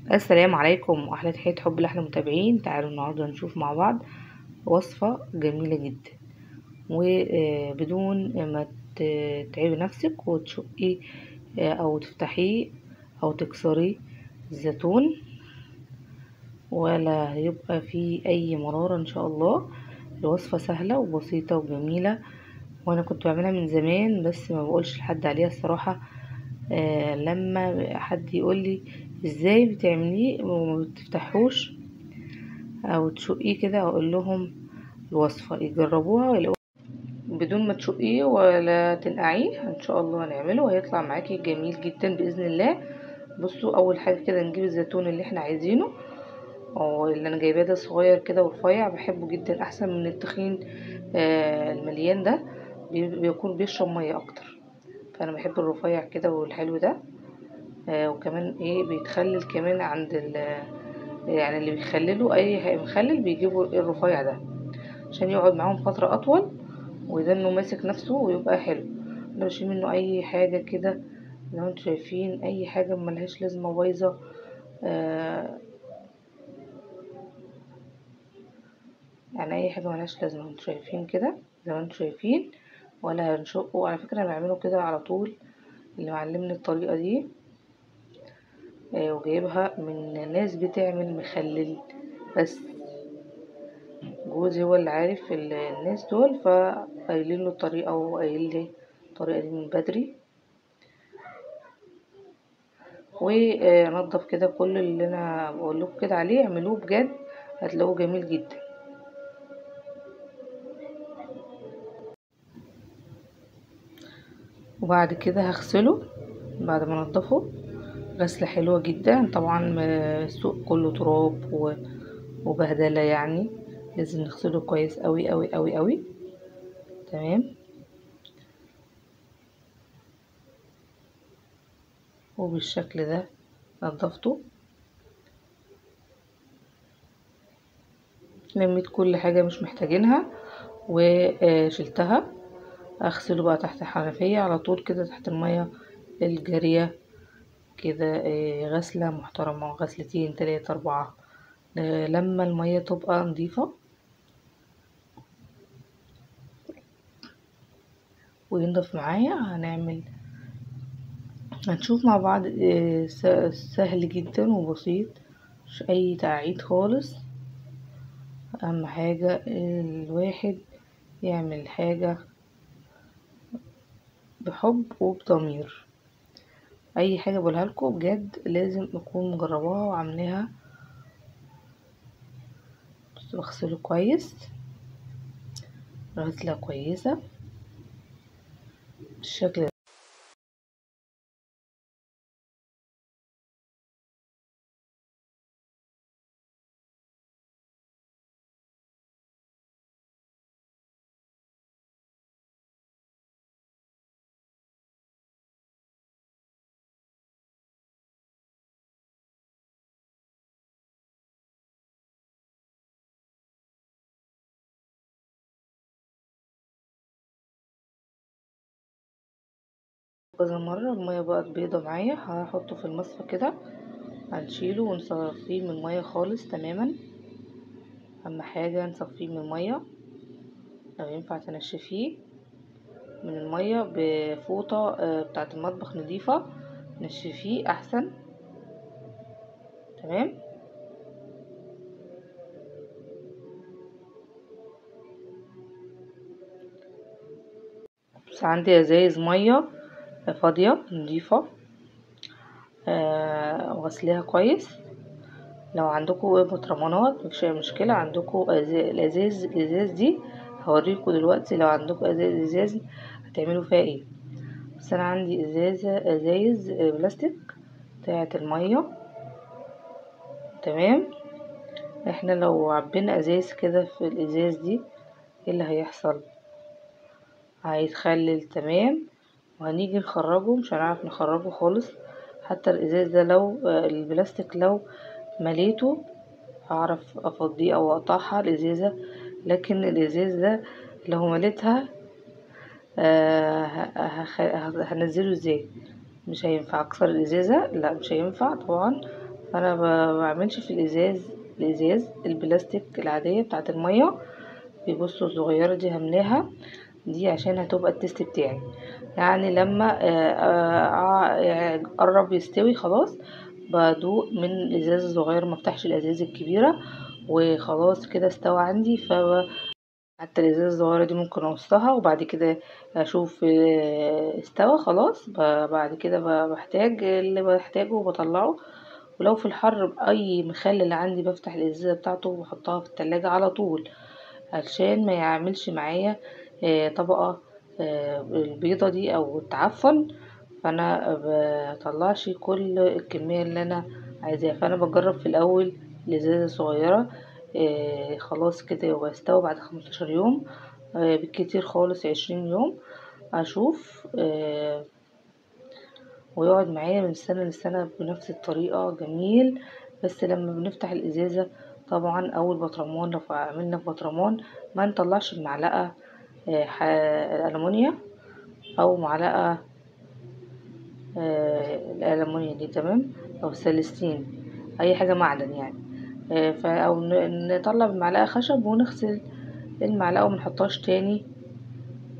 السلام عليكم واحلى تحية حب لاحلى متابعين. تعالوا النهارده نشوف مع بعض وصفة جميلة جدا وبدون ما تتعبي نفسك وتشقي او تفتحيه او تكسري الزيتون، ولا هيبقى فيه اي مرارة ان شاء الله. الوصفة سهلة وبسيطة وجميلة، وانا كنت بعملها من زمان بس ما بقولش لحد عليها الصراحة. لما حد يقول لي ازاي بتعمليه وما بتفتحوش او تشقيه كده، اقول لهم الوصفة يجربوها ويلاقوها بدون ما تشقيه ولا تنقعيه. ان شاء الله هنعمله وهيطلع معاكي جميل جدا باذن الله. بصوا، اول حاجة كده نجيب الزيتون اللي احنا عايزينه، او اللي انا جايباه ده صغير كده ورفيع، بحبه جدا احسن من التخين. المليان ده بيكون بيشرب مية اكتر، فانا بحب الرفيع كده والحلو ده. وكمان ايه بيتخلل كمان عند يعني اللي بيخللوا اي مخلل بيجيبوا الرفيع ده عشان يقعد معاهم فترة اطول ويدنه ماسك نفسه ويبقى حلو. انا بشيل منه اي حاجة كده، لو انتوا شايفين اي حاجة ملهاش لازمة بايظة. يعني اي حاجة ملهاش لازمة انتوا شايفين كده زي ما انتوا شايفين، ولا هنشقه. على فكرة انا بعمله كده على طول، اللي معلمني الطريقة دي وجايبها من ناس بتعمل مخلل. بس جوزي هو اللي عارف الناس دول، فقايلين له الطريقة وقايل لي الطريقة دي من بدري. ونضف كده كل اللي انا بقول لكم كده عليه، اعملوه بجد هتلاقوه جميل جدا. وبعد كده هغسله بعد ما انضفه غسلة حلوة جدا. طبعا السوق كله تراب وبهدلة، يعني لازم نغسله كويس قوي قوي قوي قوي. تمام، وبالشكل ده نضفته، لميت كل حاجة مش محتاجينها وشلتها. اغسله بقى تحت الحنفية على طول كده تحت المية الجارية كده، غسلة محترمة، غسلتين 3 4 لما المية تبقى نظيفة وينضف معايا. هنشوف مع بعض. سهل جدا وبسيط، مش اي تعقيد خالص. اهم حاجة الواحد يعمل حاجة بحب وبضمير. اي حاجة بقولها لكم بجد لازم اكون مجرباها وعاملاها. بس بغسله كويس غسلة كويسة بالشكل ده. كذا مرة المية بقت بيضة معايا، هحطه في المصفى كده، هنشيله ونصفيه من المية خالص تماما. اهم حاجة نصفيه من المية، لو ينفع تنشفيه من المية بفوطة بتاعة المطبخ نضيفة، نشفيه احسن. تمام، بس عندي ازايز مية فاضية نضيفة وغسلها كويس. لو عندكم بطرمانات مفيش اي مشكلة، عندكم الازاز دي هوريكم دلوقتي. لو عندكم ازاز هتعملوا فيها ايه. بس انا عندي ازايز بلاستيك بتاعة المية. تمام، احنا لو عبينا ازاز كده في الازاز دي ايه اللي هيحصل؟ هيتخلل. تمام، وهنيجي نخرجه مش هنعرف نخرجه خالص. حتى الازاز ده لو البلاستيك لو مليته هعرف افضيه او اقطعها الازازة، لكن الازاز ده لو مليتها هنزله ازاي؟ مش هينفع اكسر الازازة، لا مش هينفع طبعا. فانا بعملش في الازاز البلاستيك العاديه بتاعه الميه. بيبصوا الصغيره دي هملاها دي عشان هتبقى التست بتاعي. يعني لما قرب يستوي خلاص بدوق من الازاز الصغير، ما افتحش الازاز الكبيره. وخلاص كده استوى عندي. حتى الازازه الصغيره دي ممكن اقصها وبعد كده اشوف استوى خلاص. بعد كده بحتاج اللي بحتاجه وبطلعه. ولو في الحر اي مخلل عندي بفتح الازازه بتاعته وبحطها في التلاجة على طول علشان ما يعملش معايا طبقه البيضه دي او التعفن. فانا بطلعش كل الكميه اللي انا عايزاها. فانا بجرب في الاول الازازه الصغيره. خلاص كده يبقى استوى بعد 15 يوم، بالكتير خالص 20 يوم اشوف. ويقعد معايا من سنة لسنة بنفس الطريقة جميل. بس لما بنفتح الازازة طبعا اول بطرمان لو عملنا في بطرمان ما نطلعش المعلقة الألمونيا او معلقة الألمونيا دي تمام، او سلستين اي حاجة معدن يعني. او نطلع بمعلقة خشب ونغسل المعلقة ومنحطهاش تاني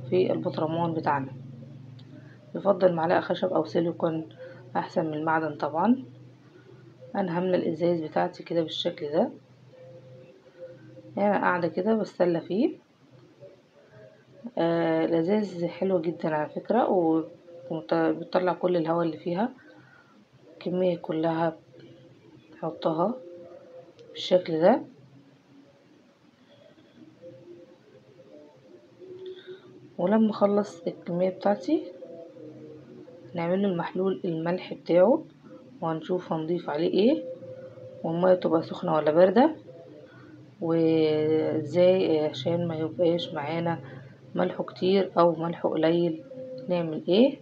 في البطرمان بتاعنا. يفضل معلقة خشب او سيليكون احسن من المعدن طبعا. انا هملى الازاز بتاعتي كده بالشكل ده. يعني قاعدة كده بستلى فيه. الازاز حلوة جدا على فكرة وبتطلع كل الهواء اللي فيها. الكمية كلها نحطها بالشكل ده. ولما اخلص الكمية بتاعتي نعمله المحلول الملح بتاعه وهنشوف هنضيف عليه ايه، والمية تبقى سخنة ولا باردة، وازاي عشان ما يبقاش معانا ملحه كتير او ملحه قليل نعمل ايه،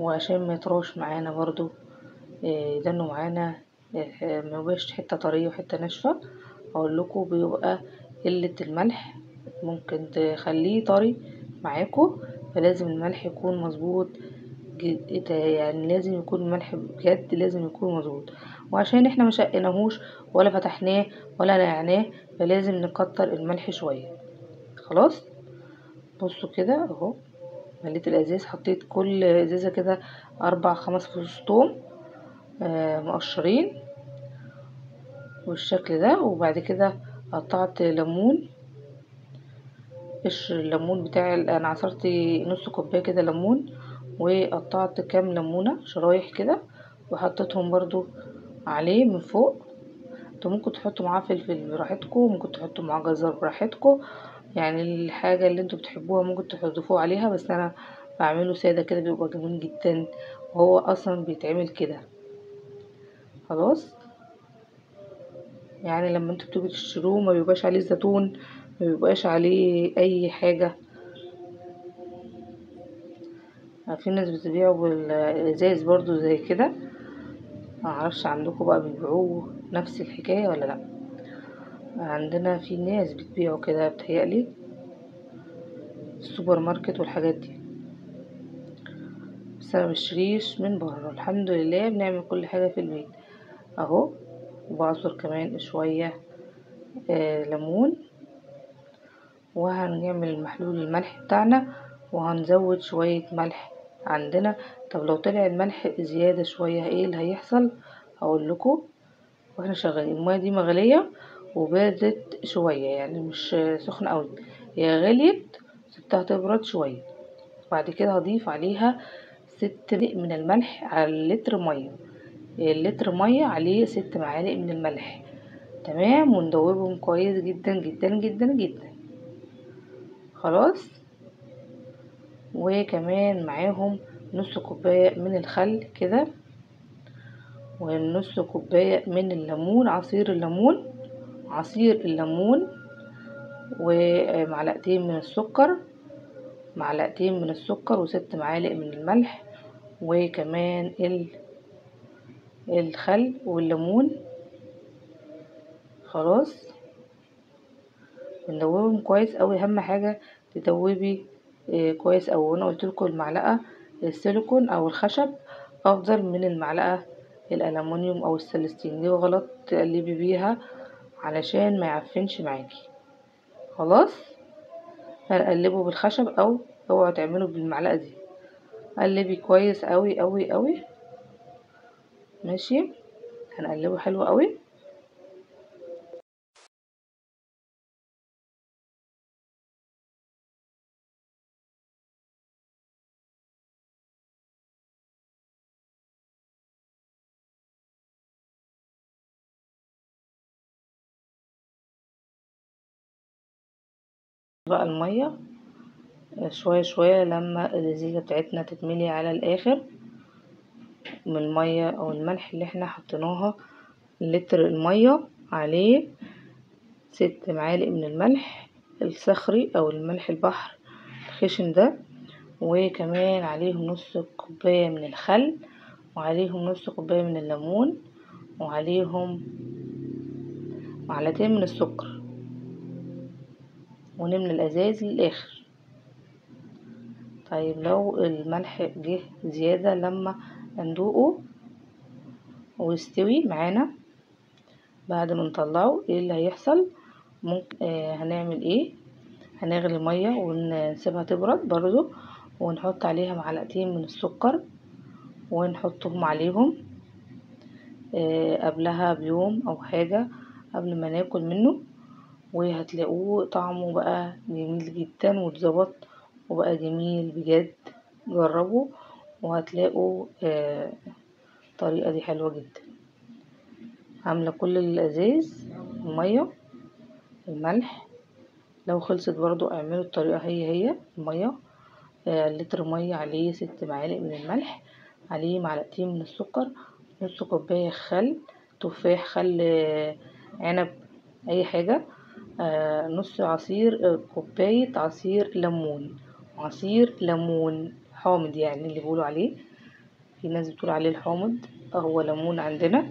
وعشان ما يطراش معانا برضو يدنوا معانا ما يبقاش حتة طرية وحتة ناشفة. اقول لكم بيبقى قلة الملح ممكن تخليه طري معاكم. فلازم الملح يكون مظبوط يعني لازم يكون الملح بجد لازم يكون مظبوط. وعشان احنا مشقناهوش ولا فتحناه ولا نعناه فلازم نكتر الملح شوية. خلاص بصوا كده اهو مليت الازاز، حطيت كل ازازة كده 4 5 فصوص توم مقشرين بالشكل ده. وبعد كده قطعت ليمون، قشر الليمون بتاعي انا عصرت نص كوبايه كده ليمون وقطعت كام ليمونه شرايح كده وحطيتهم برضو عليه من فوق. انتوا ممكن تحطوا معاه فلفل براحتكم، ممكن تحطوا معاه جزر براحتكم، يعني الحاجه اللي انتوا بتحبوها ممكن تضيفوها عليها. بس انا بعمله ساده كده بيبقى جميل جدا وهو اصلا بيتعمل كده. خلاص يعني لما انتوا بتيجوا تشتروه ما بيبقاش عليه زيتون، ما بيبقاش عليه اي حاجه. في ناس بتبيعه بالازاز برضو زي كده، معرفش عندكم بقى بيبيعوه نفس الحكايه ولا لا. عندنا في ناس بتبيعه كده بتهيألي السوبر ماركت والحاجات دي. بس انا مشتريش من بره الحمد لله، بنعمل كل حاجه في البيت اهو. وبعصر كمان شويه ليمون. وهنعمل المحلول الملح بتاعنا وهنزود شوية ملح عندنا. طب لو طلع الملح زيادة شوية ايه اللي هيحصل هقول لكم. واحنا شغالين المية دي مغلية وبردت شوية يعني مش سخنة قوي، هي غليت سبتها تبرد شوية. بعد كده هضيف عليها 6 معالق من الملح على اللتر مية. اللتر مية عليه 6 معالق من الملح تمام. وندوبهم كويس جدا جدا جدا جدا. خلاص وكمان معاهم نص كوباية من الخل كده، ونص كوباية من الليمون عصير الليمون ومعلقتين من السكر، و6 معالق من الملح وكمان الخل والليمون. خلاص بندوبهم كويس اوي. اهم حاجة تدوبي كويس اوي. وانا قلت لكم المعلقة السيليكون او الخشب افضل من المعلقة الالومنيوم او السلستين، دي غلط تقلبي بيها علشان ما يعفنش معاكي. خلاص هنقلبه بالخشب او اوعوا تعملوا بالمعلقه دي. قلبي كويس قوي قوي قوي. ماشي، هنقلبه حلو قوي. بقى الميه شويه شويه لما الزيته بتاعتنا تتملي على الاخر من الميه او الملح اللي احنا حطيناها. لتر الميه عليه 6 معالق من الملح الصخري او الملح البحر الخشن ده، وكمان عليهم نص كوبايه من الخل، وعليهم نص كوبايه من الليمون، وعليهم معلقتين من السكر، ونملى الازاز للاخر. طيب لو الملح جه زياده لما ندوقه ويستوي معانا بعد ما نطلعه، ايه اللي هيحصل؟ ممكن هنعمل ايه؟ هنغلي ميه ونسيبها تبرد برضو، ونحط عليها معلقتين من السكر ونحطهم عليهم قبلها بيوم او حاجة قبل ما ناكل منه، وهتلاقوه طعمه بقى جميل جدا واتظبط وبقى جميل بجد. جربوا وهتلاقوا الطريقة دي حلوة جدا. عاملة كل الازاز المية الملح، لو خلصت برضو اعملوا الطريقة هي المية لتر مية عليه 6 معالق من الملح، عليه معلقتين من السكر، نص كوباية خل تفاح، خل عنب، اي حاجة، نص عصير كوباية عصير ليمون، عصير ليمون حامض يعني اللي بيقولوا عليه، في ناس بتقول عليه الحامض، هو ليمون عندنا.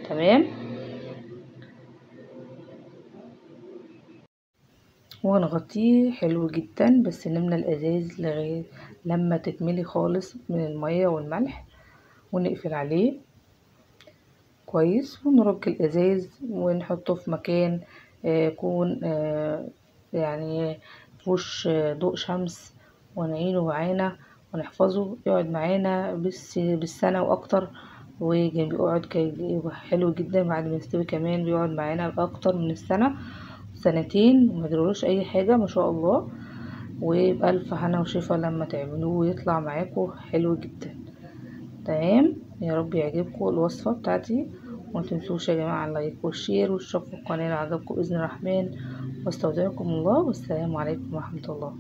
تمام، ونغطيه حلو جدا، بس نملى الازاز لغاية لما تتملي خالص من المية والملح، ونقفل عليه كويس، ونرج الازاز ونحطه في مكان يكون يعني مفيهوش ضوء شمس، ونعينه معانا ونحفظه يقعد معانا بالسنة واكتر، وبيقعد حلو جدا بعد ما يستوي، كمان بيقعد معانا باكتر من السنة سنتين ومجرالوش اي حاجة ما شاء الله. وبألف هنا وشفا لما تعملوه ويطلع معاكم حلو جدا. تمام، يا رب يعجبكم الوصفة بتاعتي، وما تنسوش يا جماعة اللايك والشير والاشتراك في القناة لو عجبكم بإذن الرحمن، واستودعكم الله، والسلام عليكم ورحمة الله.